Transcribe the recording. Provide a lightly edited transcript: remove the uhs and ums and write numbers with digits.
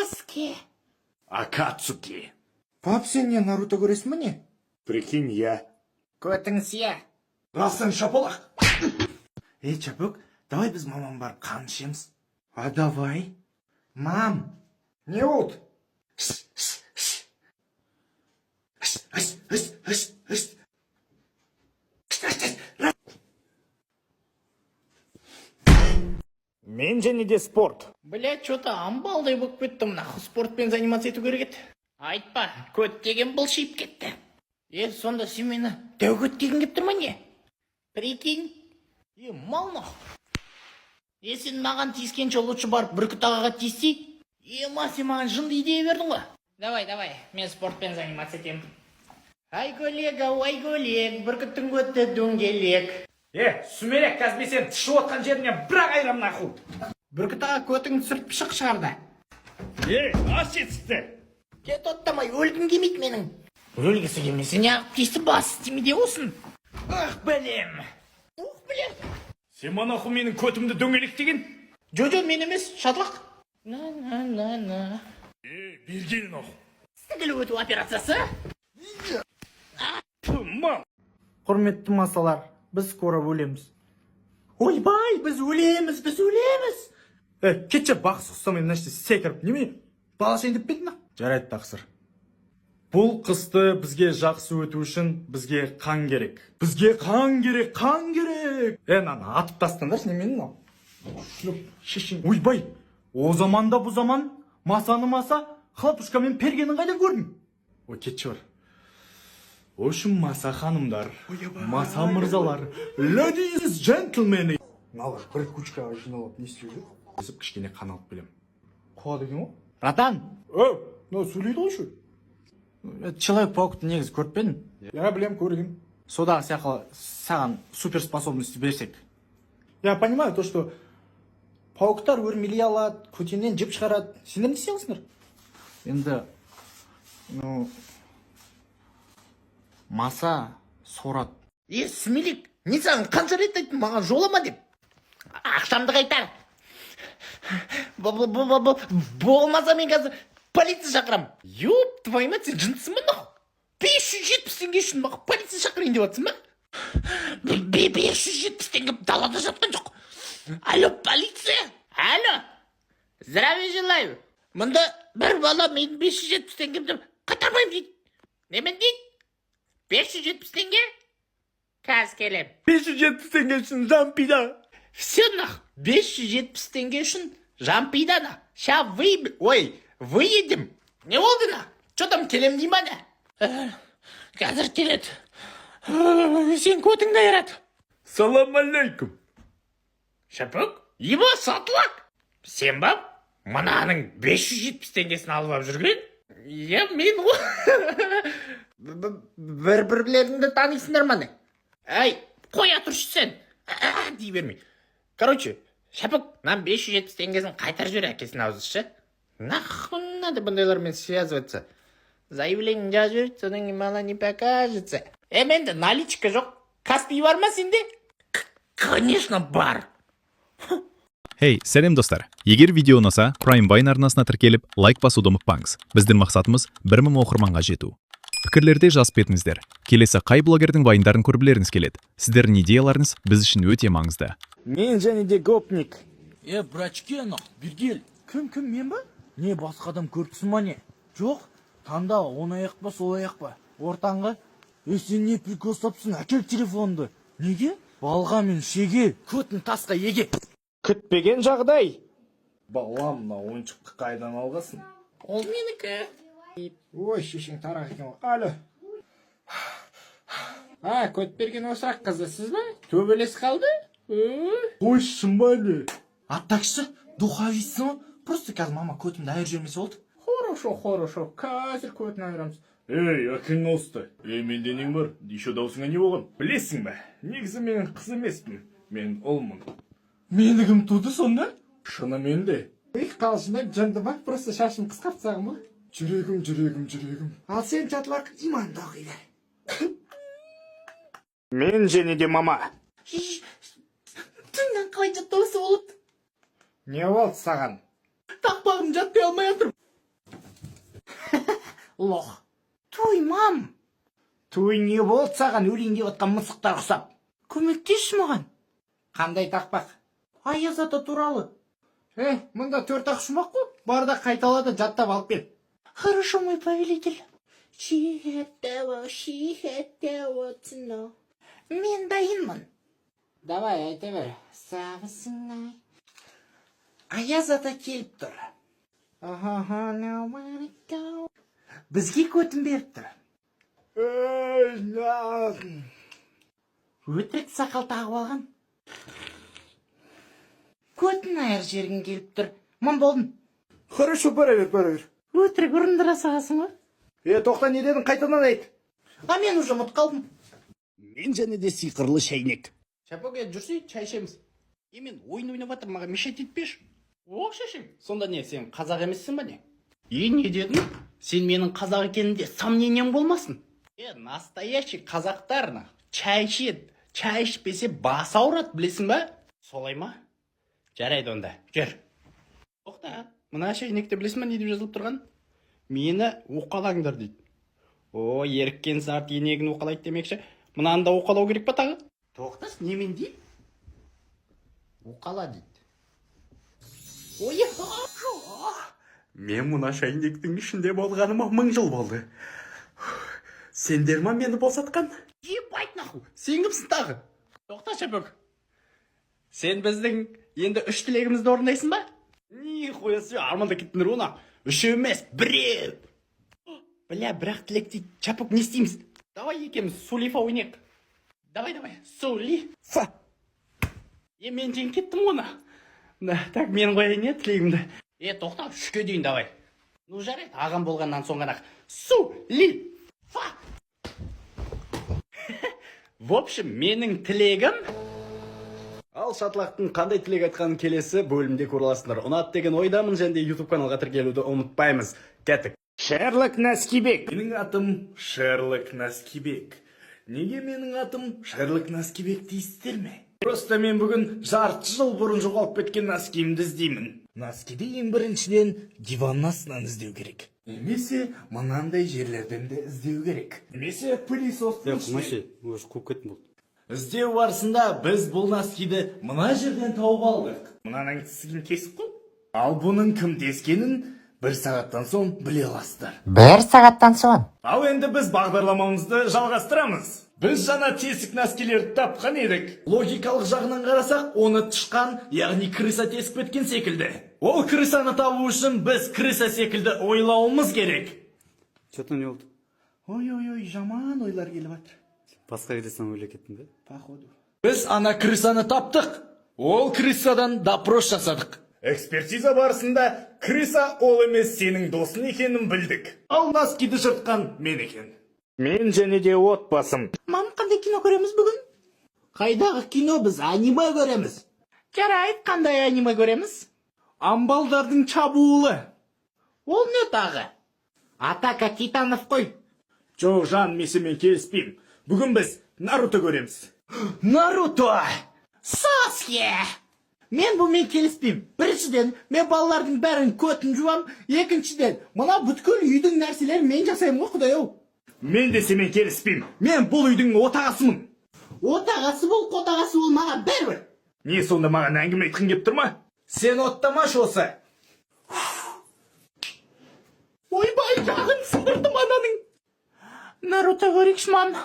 Саски. Акацуки. Пап, сен не Наруто көресің бе не? Прикинь, я. Көтіңсия. Расын шапалақ. Ей, Чапок, давай біз мамам барып қан ішеміз. А давай. Мам, Не вот. Мен және де спорт. Бля, что-то амбалдай болып кетті, мына спортпен заниматься ету керек еді. Айтпа, көт деген былшиып кетті. Сонда сен мені дәукөт деген кеп тұр ма не? Прикинь. Мал нах. Сен маған тиіскенше лучше барып бүркіт ағаға тиіссей. Сен маған жынды идея бердің ғой. Давай, мен спортпен заниматься етемін. Ай коллег, бүркіттің көті дөңгелек. Сүмелек, қазір мен сен тышып отқан жерінен бірақ айрам наху. Бүркіт аға көтіңді сүртіп шық шығарды. Аш етісті. Кет оттамай, өлгім келмейді менің. Өлгісі келмесе неғып тиісті бас істемеде болсын. Бәлем. Блин. Сен манаху менің көтімді дөңгелек деген? Жо, мен емес, шатлақ. На. Бергелін ау. Сігілі өту операциясы? Мам. құрметті масалар, біз скоро өлеміз. Ойбай, біз өлеміз. Кетші бақсы ұстамай мынашты секіріп, неме? Балашайын деп бетін ақ? Жарайды тақсыр. Бұл қысты бізге жақсы өту үшін бізге қан керек. Бізге қан керек. Наны атып тастаңдар, неменің ау? Ойбай, о заманда бұл заман, масаны маса, хлопушка мен пергенін қайдан көрдің? Ой, кетші бар. Ошым маса ханымдар, маса мырзалар, ladies, gentlemen. Налар, бір кучкаға жиналып, не істеуді? Өсіп кішкене қан алып білем. Қуа деген о? Братан, Сөйлейді ғой шу? Человек-пауқты негіз көріп пе едің? Я білем, көрген. Содағы сияқты саған суперспособности берсек. Я понимаю то, что пауктар өрмелей алады, көтеннен жіп шығарады. Сендер не істей аласыңдар? Енді, маса сорат. Смелик, не саған қанша рет айттым маған жолама деп. Ақшамды қайтар. Болмаса мен қазір полиция шақырам. Ёп, твою мать, сен жындысың ба нахуй? 570 теңге үшін маған полиция шақырайын деп жатсың ба? 570 теңге далада жатқан жоқ. Алло, полиция? Алло, здравия желаю. Мұнда бір бала мен 570 теңгемді қайтармайым дейді. Немен дейді? 570 теңге? Қазір келем. 570 теңге үшін жампида. Все нах, 570 теңге үшін жампида на. Ща выедем. Не болды на? Что там келем дей ма на? Қазір келеді. Сен көтіңді айырады. Салам алейкум. Шапок? Еба сатылақ. Сен ба? Мынаның 570 теңгесін алып ап жүрген? Мен ғой. Бір-бірлеріңді танисыңдар маны. Ай, қоя тұршы сен. Дей бермей. Короче, Шапок, нам 570 теңгесін қайтар жібер әкесін аузышы. Нахуй надо бұндайлармен связываться. Заявление жазып жіберді, содан кейін мала не покажется. Менде наличка жоқ. Каспий бар ма сенде? Конечно, бар. Hey, сәлем достар. Егер видео ұнаса, Prime Wine арнасына тіркеліп, лайк басуды ұмытпаңыз. Біздің мақсатымыз 1000 оқырманға жету. Пікірлерде жазып кетіңіздер. Келесі қай блогердің вайндарын көргілеріңіз келеді. Сіздердің идеяларыңыз біз үшін өте маңызды. Мен және де гопник. Брачке анақ, Бергел. Кім, мен ба? Не, басқа адам көріпсің ма не? Жоқ, таңда он аяқ па, сол аяқ па? Ортаңғы? Сен не прикол тапсың, әкел телефонды. Неге? Балға мен шеге. Көтін тасқа еге. Күтпеген жағдай. Балам, ойыншықты қайдан алғасын? Ол менікі. Ой, шешең тарақ екен ғой. Алло. Көт берген осақ қызы сіз ба? Төбелес қалды? Қойшын ба не? Аттақшы, духовисың ба? Просто қазір мама көтімді айыр жүрмесе болды. Хорошо. Қазір көтін айырамыз. Әкің ауысты. Менде нең бар? Еще даусыңа не болған? Білесің бе? Негізі мен қыз емеспін. Мен ұлмын. Мені кім туды сонда? Шынымен де. Қалшында жанды бақ, просто шашым қысқарт сағым ба? Жүрегім. Ал сен чатлақ иманды оқиды. Мен және де мама. Түннен қалай жаттаусы болады? Не болды саған? Тақпағым жатпай алмай жатыр. лох. Туй, мам. Туй не болды саған өлейін деп отқан мысықтар ұқсап? Көмектес маған. Қандай тақпақ? Аяз ата туралы. Мұнда 4 ақ шумақ қой. Бар да қайталады, жаттап алып кел. Хорошо, мой повелитель. She had to know. Мен дайынмын. Давай, айта бер. Сабысыңай. Аяз ата келіп тұр. Бізге көтін беріп тұр. Өтірік сақал тағып алған. Көтін айыр жерген келіп тұр. Мұн болдың. Хорошо, бара бер. Өтірік ұрындыра сағасың ба? Тоқта, не дедің, қайтадан айт. Мен уже ұмыт қалдым. Мен және де сиқырлы шәйнек. Шапок, жүрсей, чай ішеміз. Мен ойын ойнап жатыр, маған мешет етпеш. О, шешем. Сонда не, сен қазақ емессің ба не? Не дедің? Сен менің қазақ екенінде сомнением болмасын. Настоящий қазақтар чай ішеді. Чай ішпесе бас ауырады, білесің ба? Солай ма? Жарайды онда, жүр. Тоқта, мына шәйнекте білесің ба не деп жазылып тұрған? Мені уқалаңдар дейді. Еріккен сарт енегін уқалайды демекші. Мынаны да уқалау керек па тағы? Тоқтас, немен дейді? Уқала дейді. Мен мұна шайнектің ішінде болғаныма 1000 жыл болды. Сендер ма мені босатқан? Ебайт наху, сен кімсің тағы? Тоқта, Шапок. Сен біздің енді 3 тілегімізді орындайсың ба? Не қоясы, арманда кеттіңдер оны. 3 емес, 1. Бля, бірақ тілек дейді. Шапок, не істейміз? Давай екеміз сулифа ойнек. Давай, сулифа. Мен жең кеттім оны. Так, мен қояйын тілегімді. Тоқта, 3-ке дейін давай. Жарайды, ағам болғаннан соң ғана. Сулифа. В общем, менің тілегім... Ал шатлақтың қандай тілек айтқанын келесі бөлімде көрілесіңдер. Ұнат деген ойдамын, және де YouTube каналға тіркелуді ұмытпаймыз. Кеттік. Шерлок Наскибек. Менің атым Шерлок Наскибек. Неге менің атым Шерлок Наскибек дейсіздер ме? Просто мен бүгін жарты жыл бұрын жоғалып кеткен носкиімді іздеймін. Носкиді ең біріншіден диван астынан іздеу керек. Немесе мынандай жерлерден де іздеу керек. Немесе пылесостың ішінен. Іздеу барысында біз бұл носкиді мына жерден тауып алдық. Мынаның тісігін кесіп қой. Ал бұның кім тескенін 1 сағаттан соң біле аласыздар. 1 сағаттан соң. Ал енді біз бағдарламамызды жалғастырамыз. Біз жаңа тесік носкилерді тапқан едік. Логикалық жағынан қарасақ, оны тышқан, яғни крыса тесіп кеткен секілді. Ол крысаны табу үшін біз крыса секілді ойлауымыз керек. Что-то не oldu. Ой, жаман ойлар келіп жатыр. Басқа кетесің ойлай кеттің бе? Походу. Біз ана крысаны таптық. Ол крысадан допрос жасадық. Экспертиза барысында крыса ол емес сенің досың екенін білдік. Ал носкиді жыртқан мен екен. Мен және де отбасым. Мам, қандай кино көреміз бүгін? Қайдағы кино, біз аниме көреміз. Жарайды, қандай аниме көреміз? Амбалдардың чабуылы. Ол не тағы? Атака титанов қой. Жоқ, жан, мен келіспеймін. Бүгін біз Наруто көреміз. Наруто! Саске! Мен бұмен келіспеймін. Біріншіден, мен балалардың бәрін көтін жуам. Екіншіден, мына бүткіл үйдің нәрселерін мен жасаймын ғой, құдай-ау. Мен де семен келіспеймін. Мен бұл үйдің отағасымын. Отағасы бол, қотағасы бол, маған бәрібір. Не сонда маған әңгіме айтқың кеп тұр ма? Сен оттамашы осы. Ойбай, жағын сындырдым ананың. Наруто көрейікші, мам.